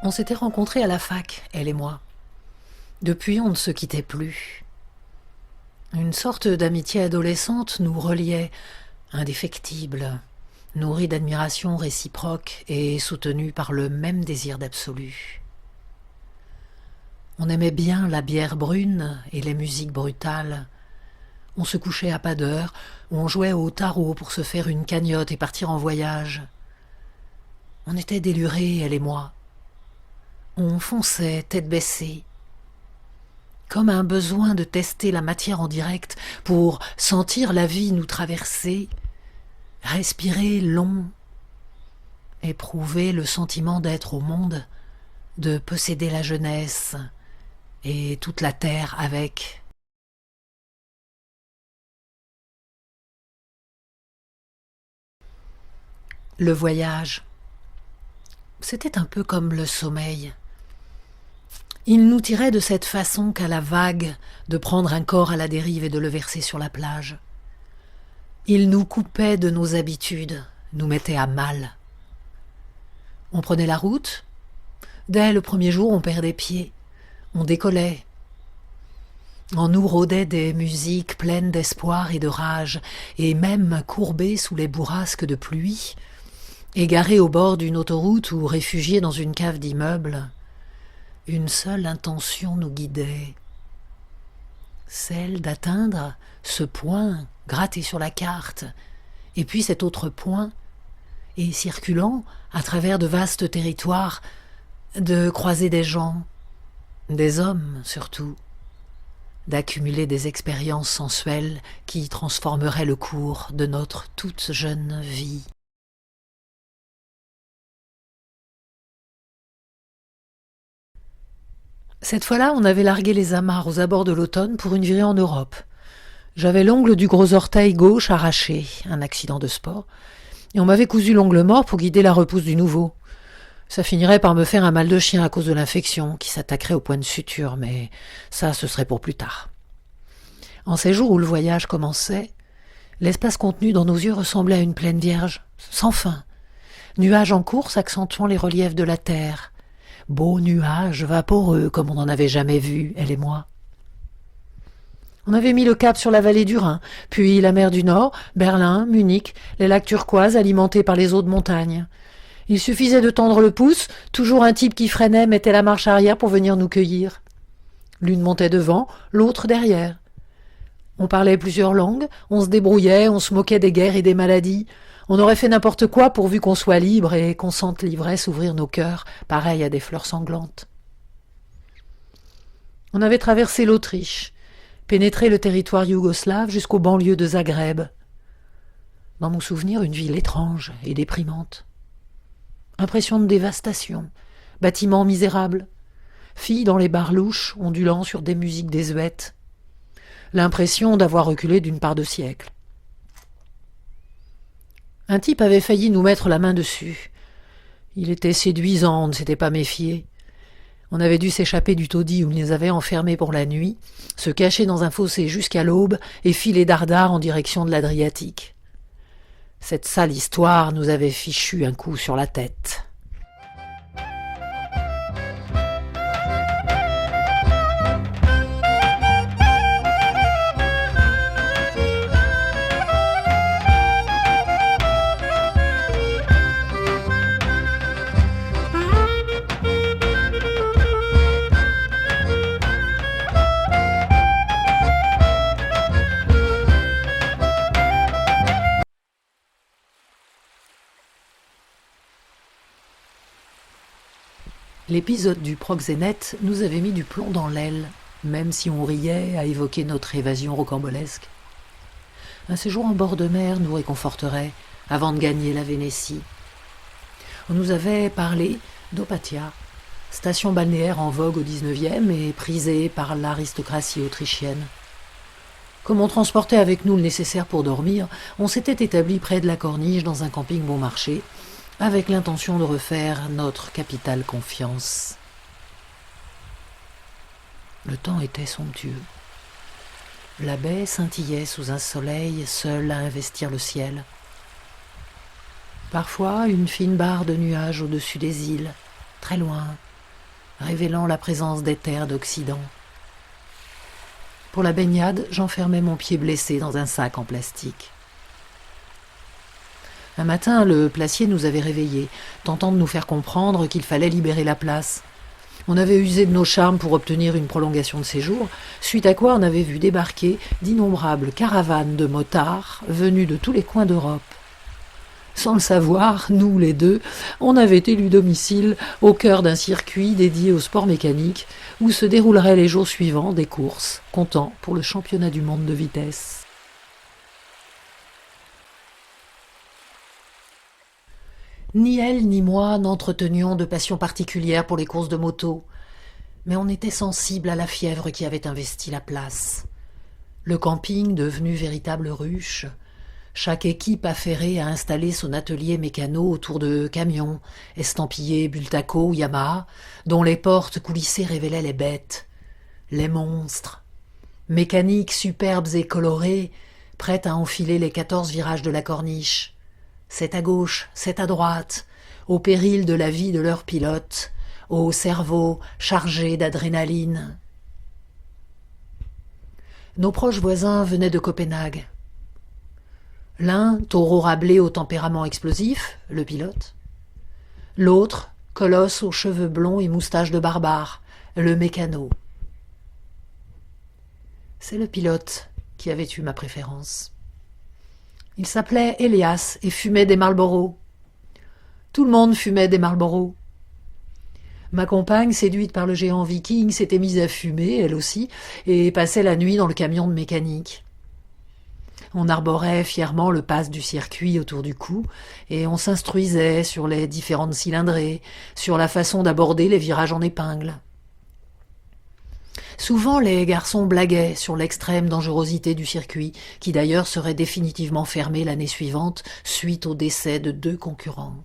On s'était rencontrés à la fac, elle et moi. Depuis, on ne se quittait plus. Une sorte d'amitié adolescente nous reliait, indéfectible, nourrie d'admiration réciproque et soutenue par le même désir d'absolu. On aimait bien la bière brune et les musiques brutales. On se couchait à pas d'heure, on jouait au tarot pour se faire une cagnotte et partir en voyage. On était délurés, elle et moi. On fonçait, tête baissée, comme un besoin de tester la matière en direct pour sentir la vie nous traverser, respirer long, éprouver le sentiment d'être au monde, de posséder la jeunesse et toute la terre avec. Le voyage, c'était un peu comme le sommeil. Il nous tirait de cette façon qu'à la vague de prendre un corps à la dérive et de le verser sur la plage. Il nous coupait de nos habitudes, nous mettait à mal. On prenait la route. Dès le premier jour, on perdait pied. On décollait. En nous rôdaient des musiques pleines d'espoir et de rage, et même courbés sous les bourrasques de pluie, égarés au bord d'une autoroute ou réfugiés dans une cave d'immeuble, une seule intention nous guidait, celle d'atteindre ce point gratté sur la carte, et puis cet autre point, et circulant à travers de vastes territoires, de croiser des gens, des hommes surtout, d'accumuler des expériences sensuelles qui transformeraient le cours de notre toute jeune vie. Cette fois-là, on avait largué les amarres aux abords de l'automne pour une virée en Europe. J'avais l'ongle du gros orteil gauche arraché, un accident de sport, et on m'avait cousu l'ongle mort pour guider la repousse du nouveau. Ça finirait par me faire un mal de chien à cause de l'infection qui s'attaquerait au point de suture, mais ça, ce serait pour plus tard. En ces jours où le voyage commençait, l'espace contenu dans nos yeux ressemblait à une plaine vierge, sans fin. Nuages en course accentuant les reliefs de la terre. Beaux nuages vaporeux comme on n'en avait jamais vu, elle et moi. On avait mis le cap sur la vallée du Rhin, puis la mer du Nord, Berlin, Munich, les lacs turquoises alimentés par les eaux de montagne. Il suffisait de tendre le pouce, toujours un type qui freinait mettait la marche arrière pour venir nous cueillir. L'une montait devant, l'autre derrière. On parlait plusieurs langues, on se débrouillait, on se moquait des guerres et des maladies. On aurait fait n'importe quoi pourvu qu'on soit libre et qu'on sente l'ivresse ouvrir nos cœurs, pareil à des fleurs sanglantes. On avait traversé l'Autriche, pénétré le territoire yougoslave jusqu'aux banlieues de Zagreb. Dans mon souvenir, une ville étrange et déprimante. Impression de dévastation, bâtiments misérables, filles dans les bars louches ondulant sur des musiques désuètes. L'impression d'avoir reculé d'une part de siècle. Un type avait failli nous mettre la main dessus. Il était séduisant, on ne s'était pas méfié. On avait dû s'échapper du taudis où il nous avait enfermés pour la nuit, se cacher dans un fossé jusqu'à l'aube et filer dardard en direction de l'Adriatique. Cette sale histoire nous avait fichu un coup sur la tête. L'épisode du proxénète nous avait mis du plomb dans l'aile, même si on riait à évoquer notre évasion rocambolesque. Un séjour en bord de mer nous réconforterait avant de gagner la Vénétie. On nous avait parlé d'Opatia, station balnéaire en vogue au XIXe et prisée par l'aristocratie autrichienne. Comme on transportait avec nous le nécessaire pour dormir, on s'était établi près de la corniche dans un camping bon marché, avec l'intention de refaire notre capitale confiance. Le temps était somptueux. La baie scintillait sous un soleil seul à investir le ciel. Parfois, une fine barre de nuages au-dessus des îles, très loin, révélant la présence des terres d'Occident. Pour la baignade, j'enfermais mon pied blessé dans un sac en plastique. Un matin, le placier nous avait réveillés, tentant de nous faire comprendre qu'il fallait libérer la place. On avait usé de nos charmes pour obtenir une prolongation de séjour, suite à quoi on avait vu débarquer d'innombrables caravanes de motards venus de tous les coins d'Europe. Sans le savoir, nous les deux, on avait élu domicile au cœur d'un circuit dédié au sport mécanique où se dérouleraient les jours suivants des courses, comptant pour le championnat du monde de vitesse. Ni elle ni moi n'entretenions de passion particulière pour les courses de moto, mais on était sensible à la fièvre qui avait investi la place. Le camping devenu véritable ruche, chaque équipe affairée a installé son atelier mécano autour de camions, estampillés Bultaco ou Yamaha, dont les portes coulissées révélaient les bêtes, les monstres, mécaniques superbes et colorées, prêtes à enfiler les 14 virages de la corniche. C'est à gauche, c'est à droite, au péril de la vie de leurs pilotes, au cerveau chargé d'adrénaline. Nos proches voisins venaient de Copenhague. L'un, taureau râblé au tempérament explosif, le pilote. L'autre, colosse aux cheveux blonds et moustache de barbare, le mécano. C'est le pilote qui avait eu ma préférence. Il s'appelait Elias et fumait des Marlboro. Tout le monde fumait des Marlboro. Ma compagne, séduite par le géant viking, s'était mise à fumer, elle aussi, et passait la nuit dans le camion de mécanique. On arborait fièrement le passe du circuit autour du cou, et on s'instruisait sur les différentes cylindrées, sur la façon d'aborder les virages en épingle. Souvent, les garçons blaguaient sur l'extrême dangerosité du circuit, qui d'ailleurs serait définitivement fermé l'année suivante, suite au décès de 2 concurrents.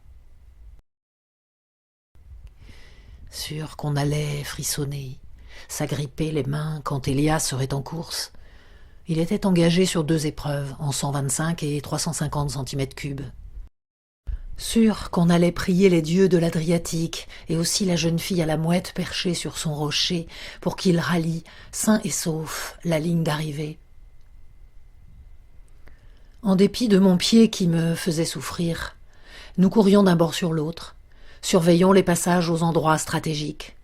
Sûr qu'on allait frissonner, s'agripper les mains quand Elias serait en course. Il était engagé sur 2 épreuves, en 125 et 350 cm3. Sûr qu'on allait prier les dieux de l'Adriatique et aussi la jeune fille à la mouette perchée sur son rocher pour qu'il rallie, sain et sauf, la ligne d'arrivée. En dépit de mon pied qui me faisait souffrir, nous courions d'un bord sur l'autre, surveillant les passages aux endroits stratégiques.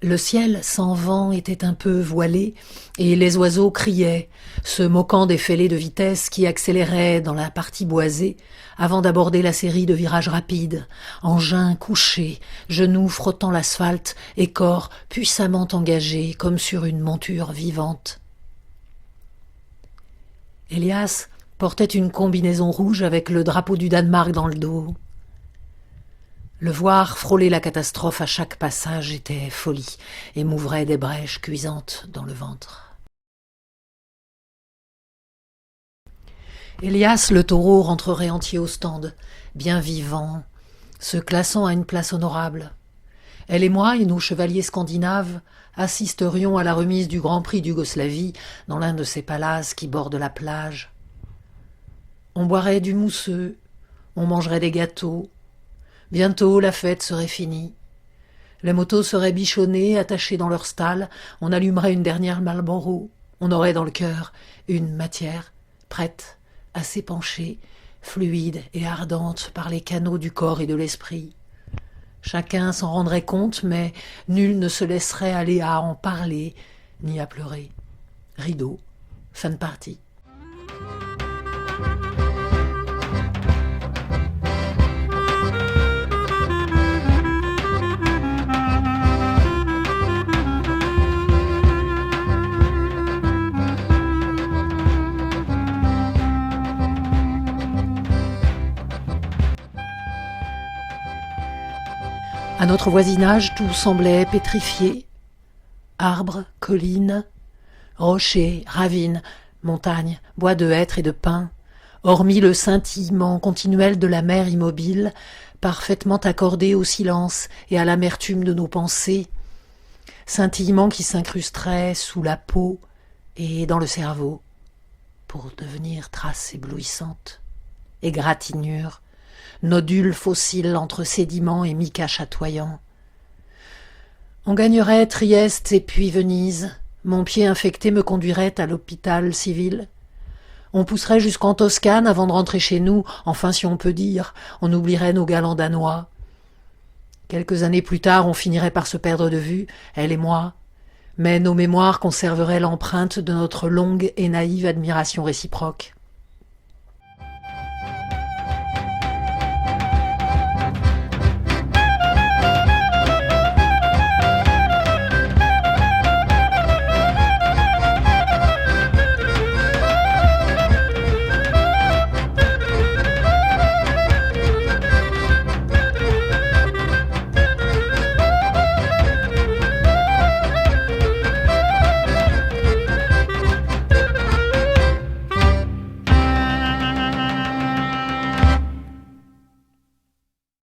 Le ciel, sans vent, était un peu voilé, et les oiseaux criaient, se moquant des fêlés de vitesse qui accéléraient dans la partie boisée, avant d'aborder la série de virages rapides, engins couchés, genoux frottant l'asphalte et corps puissamment engagés comme sur une monture vivante. Elias portait une combinaison rouge avec le drapeau du Danemark dans le dos. Le voir frôler la catastrophe à chaque passage était folie et m'ouvrait des brèches cuisantes dans le ventre. Elias le taureau rentrerait entier au stand, bien vivant, se classant à une place honorable. Elle et moi et nos chevaliers scandinaves assisterions à la remise du Grand Prix d'Yougoslavie dans l'un de ces palaces qui bordent la plage. On boirait du mousseux, on mangerait des gâteaux. Bientôt la fête serait finie. Les motos seraient bichonnées, attachées dans leur stalles, on allumerait une dernière Marlboro, on aurait dans le cœur une matière prête à s'épancher, fluide et ardente par les canaux du corps et de l'esprit. Chacun s'en rendrait compte, mais nul ne se laisserait aller à en parler, ni à pleurer. Rideau, fin de partie. À notre voisinage, tout semblait pétrifié. Arbres, collines, rochers, ravines, montagnes, bois de hêtres et de pins, hormis le scintillement continuel de la mer immobile, parfaitement accordé au silence et à l'amertume de nos pensées, scintillement qui s'incrusterait sous la peau et dans le cerveau, pour devenir traces éblouissantes, égratignures, nodules fossiles entre sédiments et mica chatoyants. On gagnerait Trieste et puis Venise. Mon pied infecté me conduirait à l'hôpital civil. On pousserait jusqu'en Toscane avant de rentrer chez nous, enfin si on peut dire, on oublierait nos galants danois. Quelques années plus tard, on finirait par se perdre de vue, elle et moi, mais nos mémoires conserveraient l'empreinte de notre longue et naïve admiration réciproque.